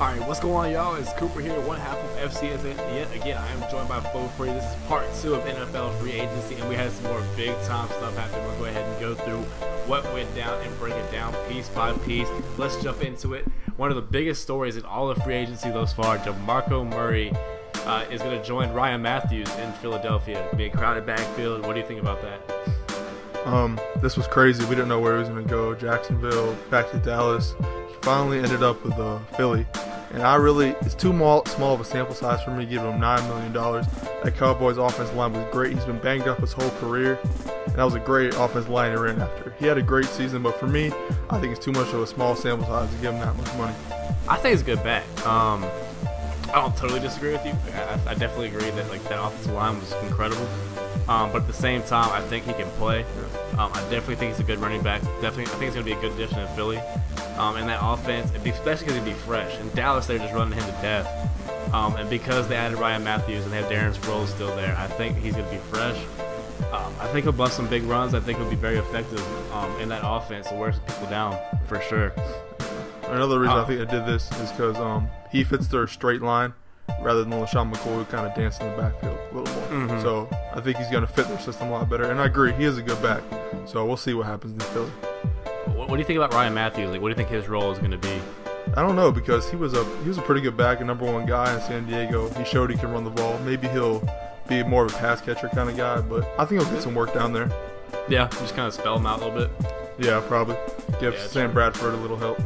Alright, what's going on, y'all? It's Cooper here, one half of FCSN. Yet again, I am joined by Bo for you. This is part 2 of NFL free agency, and we had some more big time stuff happen. We'll go ahead and go through what went down and break it down piece by piece. Let's jump into it. One of the biggest stories in all of free agency thus far, Demarco Murray is going to join Ryan Matthews in Philadelphia. It'll be a crowded backfield. What do you think about that? This was crazy. We didn't know where he was going to go. Jacksonville, back to Dallas. He finally ended up with Philly. And it's too small of a sample size for me to give him $9 million. That Cowboys offensive line was great. He's been banged up his whole career. And that was a great offensive line he ran after. He had a great season, but for me, I think it's too much of a small sample size to give him that much money. I think it's a good bet. I don't totally disagree with you. I definitely agree that that offensive line was incredible. But at the same time, I think he can play. I definitely think he's a good running back. Definitely, I think he's going to be a good addition in Philly. And that offense, especially because he'd be fresh. In Dallas, they're just running him to death. And because they added Ryan Matthews and they have Darren Sproles still there, I think he's going to be fresh. I think he'll bust some big runs. I think he'll be very effective in that offense to wear some people down for sure. Another reason I think I did this is because he fits their straight line rather than LaShawn McCoy, who kind of danced in the backfield a little more. So I think he's going to fit their system a lot better. And I agree, he is a good back. So we'll see what happens in Philly. What do you think about Ryan Matthews? What do you think his role is going to be? I don't know, because he was a pretty good back, a #1 guy in San Diego. He showed he can run the ball. Maybe he'll be more of a pass catcher kind of guy, but I think he'll get some work down there. Yeah, just kind of spell him out a little bit. Yeah, probably. Give Sam Bradford a little help.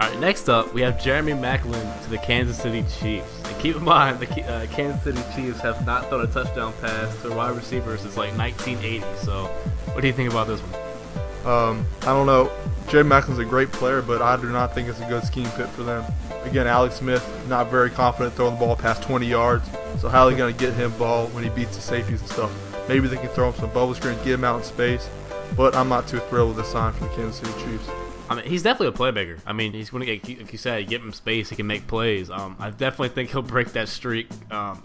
All right, next up, we have Jeremy Maclin to the Kansas City Chiefs. And keep in mind, the Kansas City Chiefs have not thrown a touchdown pass to wide receivers since like 1980. So what do you think about this one? I don't know. Jay Macklin's a great player, but I do not think it's a good scheme fit for them. Again, Alex Smith, not very confident throwing the ball past 20 yards. So how are they going to get him ball when he beats the safeties and stuff? Maybe they can throw him some bubble screen, get him out in space. But I'm not too thrilled with this sign for the Kansas City Chiefs. I mean, he's definitely a playmaker. I mean, he's going to get, like you said, give him space. He can make plays. I definitely think he'll break that streak.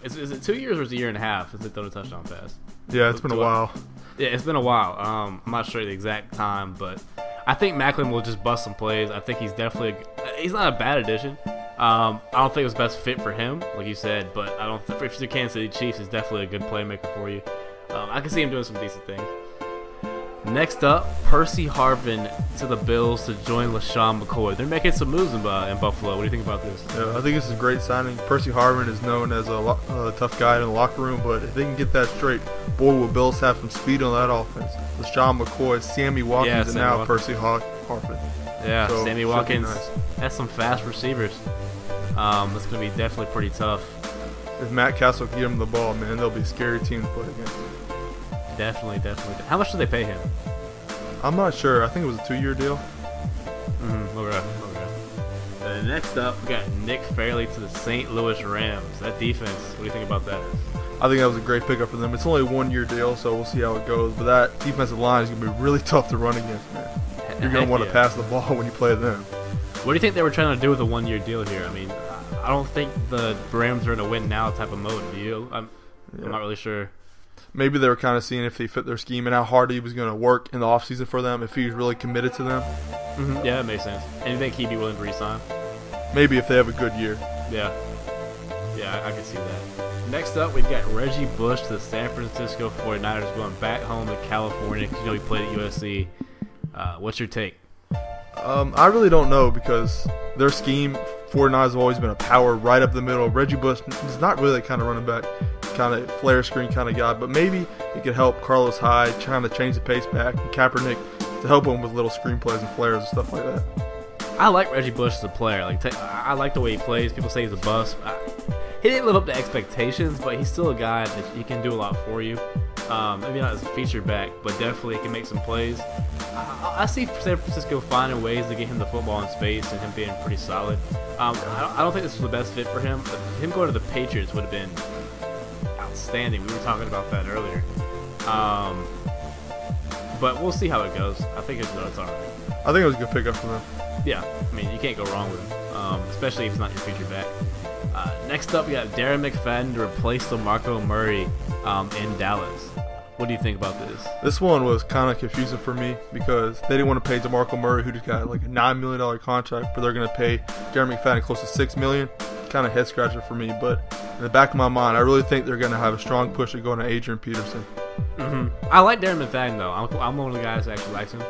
Is it 2 years or is it a year and a half since they throw a touchdown pass? Yeah, it's been a while. Yeah, it's been a while. I'm not sure the exact time, but I think Maclin will just bust some plays. I think he's definitely he's not a bad addition. I don't think it was the best fit for him, like you said, but I don't think if the Kansas City Chiefs is definitely a good playmaker for you. I can see him doing some decent things. Next up, Percy Harvin to the Bills to join LaShawn McCoy. They're making some moves in Buffalo. What do you think about this? Yeah, I think this is a great signing. Percy Harvin is known as a tough guy in the locker room, but if they can get that straight, boy, will Bills have some speed on that offense. LaShawn McCoy, Sammy Watkins, and now Percy Harvin. Yeah, so, Sammy Watkins has some fast receivers. That's going to be definitely pretty tough. If Matt Castle can give him the ball, man, they'll be a scary team to play against. Definitely. How much did they pay him? I'm not sure. I think it was a 2-year deal. Okay. Next up, we got Nick Fairley to the St. Louis Rams. That defense, what do you think about that? I think that was a great pickup for them. It's only a 1-year deal, so we'll see how it goes. But that defensive line is going to be really tough to run against, man. You're going to want to pass the ball when you play them. What do you think they were trying to do with a 1-year deal here? I mean, I don't think the Rams are in a win now type of mode. Do you? I'm not really sure. Maybe they were kind of seeing if they fit their scheme and how hard he was going to work in the offseason for them, if he was really committed to them. Yeah, that makes sense. And you think he'd be willing to re-sign? Maybe if they have a good year. Yeah, I can see that. Next up, we've got Reggie Bush to the San Francisco 49ers going back home to California because he played at USC. What's your take? I really don't know, because their scheme, 49ers have always been a power right up the middle. Reggie Bush is not really that kind of running back, kind of flare screen kind of guy, but maybe it could help Carlos Hyde trying to change the pace back, and Kaepernick to help him with little screen plays and flares and stuff like that. I like Reggie Bush as a player. I like the way he plays. People say he's a bust. He didn't live up to expectations, but he's still a guy that he can do a lot for you. Maybe not as a feature back, but definitely he can make some plays. I see San Francisco finding ways to get him the football in space and him being pretty solid. I don't think this was the best fit for him. Him going to the Patriots would have been outstanding. We were talking about that earlier. But we'll see how it goes. I think it's all right. I think it was a good pickup for them. Yeah, I mean, you can't go wrong with him, especially if he's not your feature back. Next up, we got Darren McFadden to replace Demarco Murray in Dallas. What do you think about this? This one was kind of confusing for me because they didn't want to pay Demarco Murray, who just got like a $9 million contract, but they're going to pay Jeremy McFadden close to $6 million. Kind of head scratcher for me, but in the back of my mind, I really think they're going to have a strong push of going to Adrian Peterson. I like Darrelle McFadden though. I'm one of the guys that actually likes him.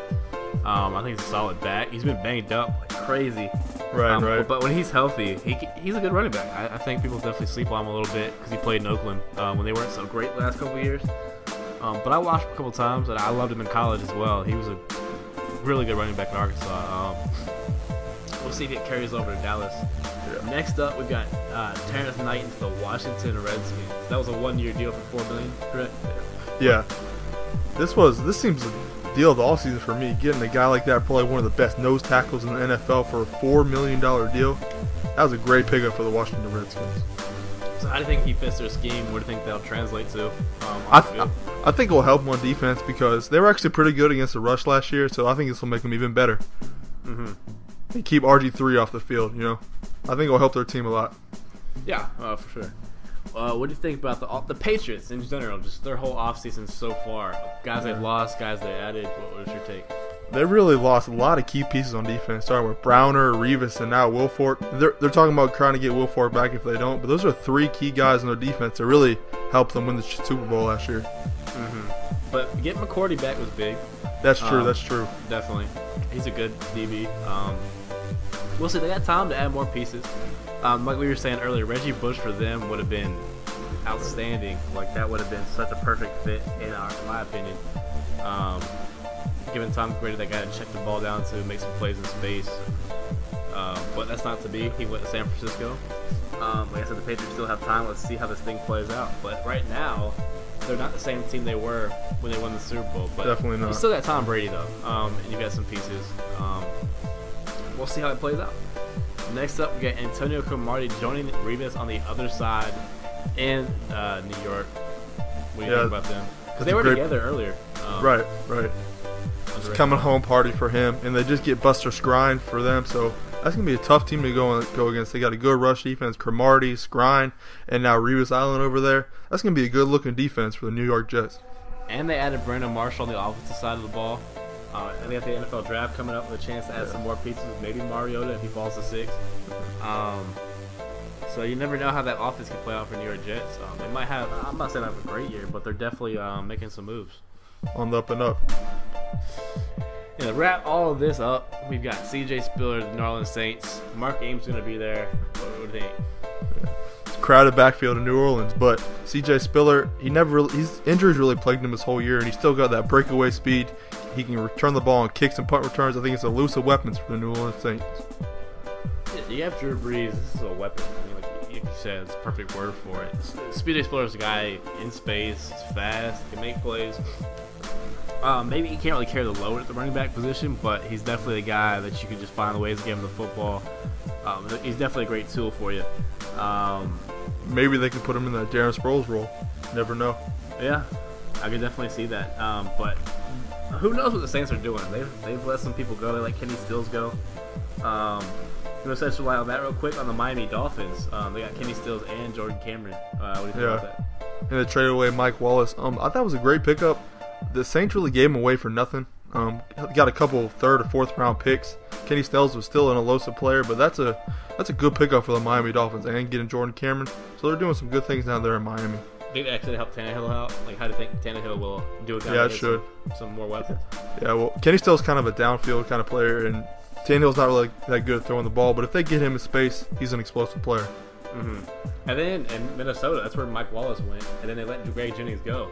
I think he's a solid back. He's been banged up like crazy. Right. But when he's healthy, he's a good running back. I think people definitely sleep on him a little bit because he played in Oakland when they weren't so great the last couple of years. But I watched him a couple times, and I loved him in college as well. He was a really good running back in Arkansas. We'll see if it carries over to Dallas. Yeah. Next up, we've got Terrence Knight into the Washington Redskins. That was a one-year deal for $4 million, correct? Yeah. This seems a deal of the offseason for me. Getting a guy like that, probably one of the best nose tackles in the NFL for a $4 million deal. That was a great pickup for the Washington Redskins. So how do you think he fits their scheme? What do you think that'll translate to? I think it will help them on defense because they were actually pretty good against the rush last year, so I think this will make them even better. And keep RG3 off the field, you know. I think it will help their team a lot. Yeah, for sure. What do you think about the Patriots in general, just their whole offseason so far? Guys they've lost, guys they added. What is your take? They really lost a lot of key pieces on defense, starting with Browner, Revis, and now Wilfork. They're talking about trying to get Wilfork back if they don't, but those are three key guys in their defense that really helped them win the Super Bowl last year. But getting McCourty back was big. That's true. That's true. Definitely. He's a good DB. We'll see. They got time to add more pieces. Like we were saying earlier, Reggie Bush for them would have been outstanding. Like that would have been such a perfect fit in my opinion. Given Tom Brady, that guy to check the ball down to make some plays in space. But that's not to be. He went to San Francisco. Like I said, the Patriots still have time. Let's see how this thing plays out. But right now, they're not the same team they were when they won the Super Bowl. But definitely not. You still got Tom Brady though, and you got some pieces. We'll see how it plays out. Next up, we got Antonio Cromartie joining Revis on the other side in New York. What do you think about them? Because they were together earlier. Right. It's coming home party for him, and they just get Buster Skrine for them, so that's going to be a tough team to go against. They got a good rush defense, Cromartie, Skrine, and now Revis Island over there. That's going to be a good-looking defense for the New York Jets. And they added Brandon Marshall on the offensive side of the ball. And they have the NFL draft coming up with a chance to add some more pieces, maybe Mariota if he falls to 6. So you never know how that offense can play out for New York Jets. They might have, I'm not saying they have a great year, but they're definitely making some moves. On the up and up. And to wrap all of this up, we've got C.J. Spiller, the New Orleans Saints. Mark Ames going to be there. What do you think? It's a crowded backfield in New Orleans, but C.J. Spiller, his injuries really plagued him his whole year, and he's still got that breakaway speed. He can return the ball on kicks and punt returns. I think it's elusive weapons for the New Orleans Saints. You have Drew Brees. This is a weapon. I mean, like you said, it's a perfect word for it. C.J. Spiller is a guy in space. He's fast. He can make plays. Maybe he can't really carry the load at the running back position, but he's definitely a guy that you can just find ways to give him the football. He's definitely a great tool for you. Maybe they can put him in that Darren Sproles role. Never know. Yeah, I can definitely see that. But who knows what the Saints are doing? They've let some people go. They let Kenny Stills go. You want to touch on that real quick on the Miami Dolphins? They got Kenny Stills and Jordan Cameron. What do you think about that? And they traded away Mike Wallace. I thought it was a great pickup. The Saints really gave him away for nothing. Got a couple third or fourth round picks. Kenny Stills was still an elusive player, but that's a good pickup for the Miami Dolphins and getting Jordan Cameron. So they're doing some good things down there in Miami. Think they actually help Tannehill out? Like, how do you think Tannehill will do it? Yeah, it should. Some more weapons. Yeah, well, Kenny Stills kind of a downfield kind of player, and Tannehill's not really that good at throwing the ball. But if they get him in space, he's an explosive player. And then in Minnesota, that's where Mike Wallace went, and then they let Greg Jennings go.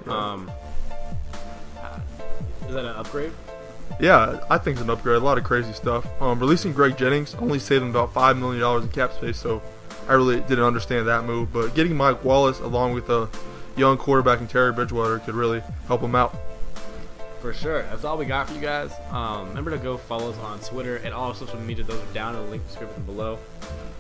Yeah. Is that an upgrade? Yeah, I think it's an upgrade. A lot of crazy stuff. Releasing Greg Jennings only saved them about $5 million in cap space, so I really didn't understand that move. But getting Mike Wallace along with a young quarterback in Terry Bridgewater could really help him out. For sure. That's all we got for you guys. Remember to go follow us on Twitter and all our social media. Those are down in the link description below.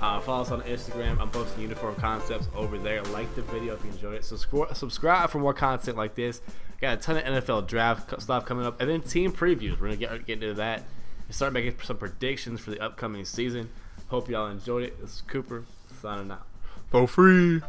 Follow us on Instagram. I'm posting uniform concepts over there. Like the video if you enjoyed it. Subscribe for more content like this. Got a ton of NFL draft stuff coming up. And then team previews. We're going to get into that and start making some predictions for the upcoming season. Hope y'all enjoyed it. This is Cooper signing out. For free.